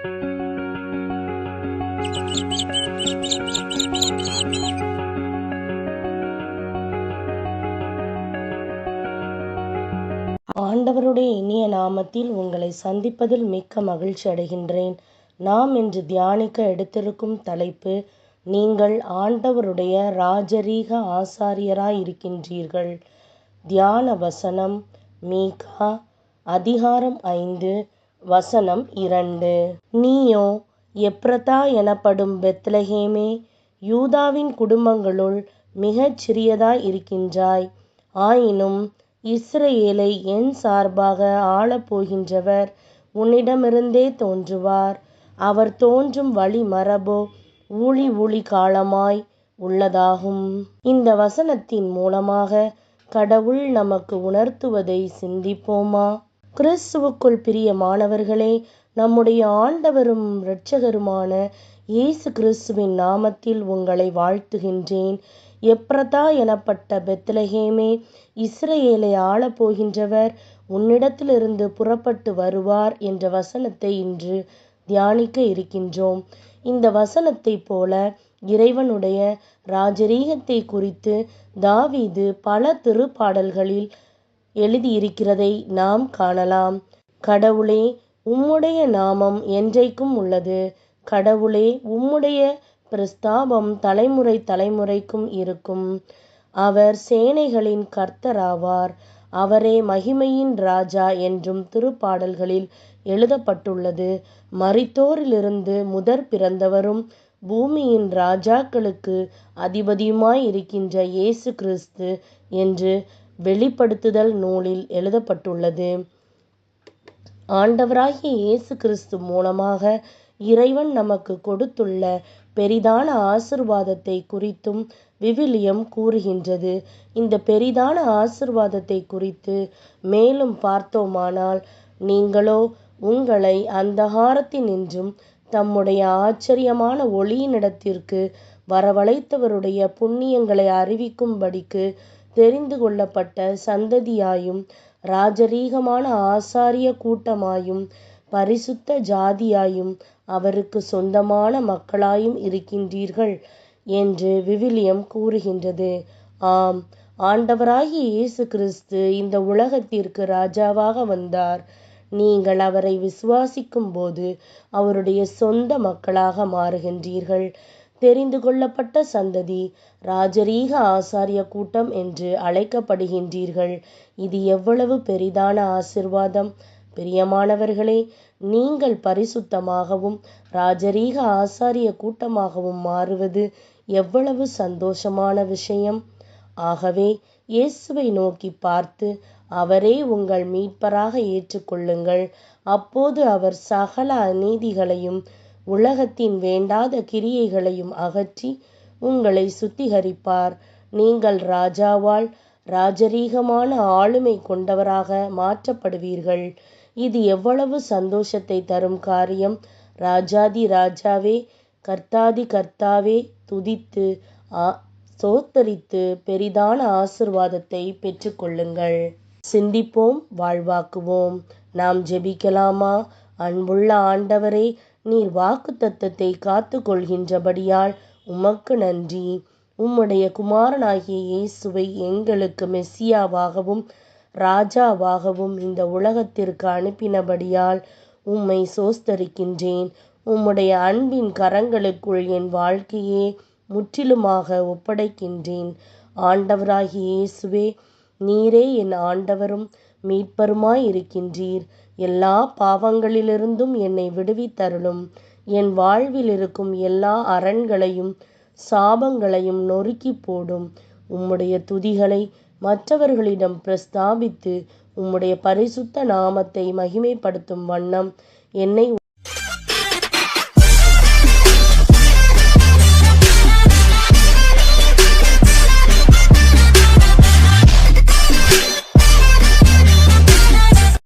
ஆண்டவருடைய இனிய நாமத்தில் உங்களை சந்திப்பதில் மிக்க மகிழ்ச்சி அடைகின்றேன். நாம் இன்று தியானிக்க எடுத்திருக்கும் தலைப்பு, நீங்கள் ஆண்டவருடைய ராஜரீக ஆசாரியராய் இருக்கின்றீர்கள். தியான வசனம் மீகா அதிகாரம் 5 வசனம் 2. நீயோ எப்ரதா எனப்படும் பெத்லகேமே, யூதாவின் குடும்பங்களுள் மிகச் சிறியதாய் இருக்கின்றாய். ஆயினும் இஸ்ரவேலை என் சார்பாக ஆளப்போகின்றவர் உன்னிடமிருந்தே தோன்றுவார். அவர் தோன்றும் வழி மரபோ ஊழி காலமாய் உள்ளதாகும். இந்த வசனத்தின் மூலமாக கடவுள் நமக்கு உணர்த்துவதை சிந்திப்போமா? கிறிஸ்துவுக்குள் பிரியமானவர்களே, நம்முடைய ஆண்டவரும் இரட்சகருமான இயேசு கிறிஸ்துவின் நாமத்தில் உங்களை வாழ்த்துகின்றேன். எப்ரதா எனப்பட்ட பெத்லகேமே, இஸ்ரவேலை ஆளப்போகின்றவர் உன்னிடத்திலிருந்து புறப்பட்டு வருவார் என்ற வசனத்தை இன்று தியானிக்க இருக்கின்றோம். இந்த வசனத்தைப் போல இறைவனுடைய ராஜரீகத்தை குறித்து தாவீது பல திருப்பாடல்களில் எழுதியிருக்கிறதை நாம் காணலாம். கடவுளே, உம்முடைய நாமம் என்றைக்கும் உள்ளது. கடவுளே, உம்முடைய பிரஸ்தாபம் தலைமுறை தலைமுறைக்கும் இருக்கும். அவர் சேனைகளின் கர்த்தராவார். அவரே மகிமையின் ராஜா என்றும் திருப்பாடல்களில் எழுதப்பட்டுள்ளது. மரித்தோரிலிருந்து முதற் பிறந்தவரும் பூமியின் ராஜாக்களுக்கு அதிபதியுமாய் இருக்கின்ற இயேசு கிறிஸ்து என்று வெளிப்படுத்துதல் நூலில் எழுதப்பட்டுள்ளது. ஆண்டவராகிய இயேசு கிறிஸ்து மூலமாக இறைவன் நமக்கு கொடுத்துள்ள பெரிதான ஆசீர்வாதத்தை குறித்தும் விவிலியம் கூறுகின்றது. இந்த பெரிதான ஆசீர்வாதத்தை குறித்து மேலும் பார்த்தோமானால், நீங்களோ உங்களை அந்தகாரத்தினின்றும் தம்முடைய ஆச்சரியமான ஒளியினிடத்திற்கு வரவழைத்தவருடைய புண்ணியங்களை அறிவிக்கும்படிக்கு தெரிந்து கொள்ளப்பட்ட சந்ததியாயும் ராஜரீகமான ஆசாரிய கூட்டமாயும் பரிசுத்த ஜாதியாயும் அவருக்கு சொந்தமான மக்களாயும் இருக்கின்றீர்கள் என்று விவிலியம் கூறுகின்றது. ஆம், ஆண்டவராகிய இயேசு கிறிஸ்து இந்த உலகத்திற்கு ராஜாவாக வந்தார். நீங்கள் அவரை விசுவாசிக்கும் போது அவருடைய சொந்த மக்களாக மாறுகின்றீர்கள். தெரிந்து கொள்ளப்பட்ட சந்ததி, ராஜரீக ஆசாரிய கூட்டம் என்று அழைக்கப்படுகின்றீர்கள். இது எவ்வளவு பெரிதான ஆசீர்வாதம்! பிரியமானவர்களே, நீங்கள் பரிசுத்தமாகவும் ராஜரீக ஆசாரிய கூட்டமாகவும் மாறுவது எவ்வளவு சந்தோஷமான விஷயம்! ஆகவே இயேசுவை நோக்கி பார்த்து அவரே உங்கள் மீட்பராக ஏற்றுக்கொள்ளுங்கள். அப்போது அவர் சகல அநீதிகளையும் உலகத்தின் வேண்டாத கிரியைகளையும் அகற்றி உங்களை சுத்திகரிப்பார். நீங்கள் ராஜாவால் ராஜரீகமான ஆளுமை கொண்டவராக மாற்றப்படுவீர்கள். இது எவ்வளவு சந்தோஷத்தை தரும் காரியம்! ராஜாதி ராஜாவே, கர்த்தாதி கர்த்தாவே, துதித்து ஸ்தோத்தரித்து பெரிதான ஆசீர்வாதத்தை பெற்றுக்கொள்ளுங்கள். சிந்திப்போம், வாழ்வாக்குவோம். நாம் ஜெபிக்கலாமா? அன்புள்ள ஆண்டவரே, நீர் வாக்குத்தத்தத்தை காத்து கொள்கின்றபடியால் உமக்கு நன்றி. உம்முடைய குமாரனாகிய இயேசுவை எங்களுக்கு மெசியாவாகவும் ராஜாவாகவும் இந்த உலகத்திற்கு அனுப்பினபடியால் உம்மை சோஸ்தரிக்கின்றேன். உம்முடைய அன்பின் கரங்களுக்குள் என் வாழ்க்கையே முற்றிலுமாக ஒப்படைக்கின்றேன். ஆண்டவராகிய இயேசுவே, நீரே என் ஆண்டவரும் மீட்பருமாயிருக்கின்றீர். எல்லா பாவங்களிலிருந்தும் என்னை விடுவித்தருளும். என் வாழ்வில் இருக்கும் எல்லா அரண்களையும் சாபங்களையும் நொறுக்கி போடும். உம்முடைய துதிகளை மற்றவர்களிடம் பிரஸ்தாபித்து உம்முடைய பரிசுத்த நாமத்தை மகிமைப்படுத்தும் வண்ணம் என்னை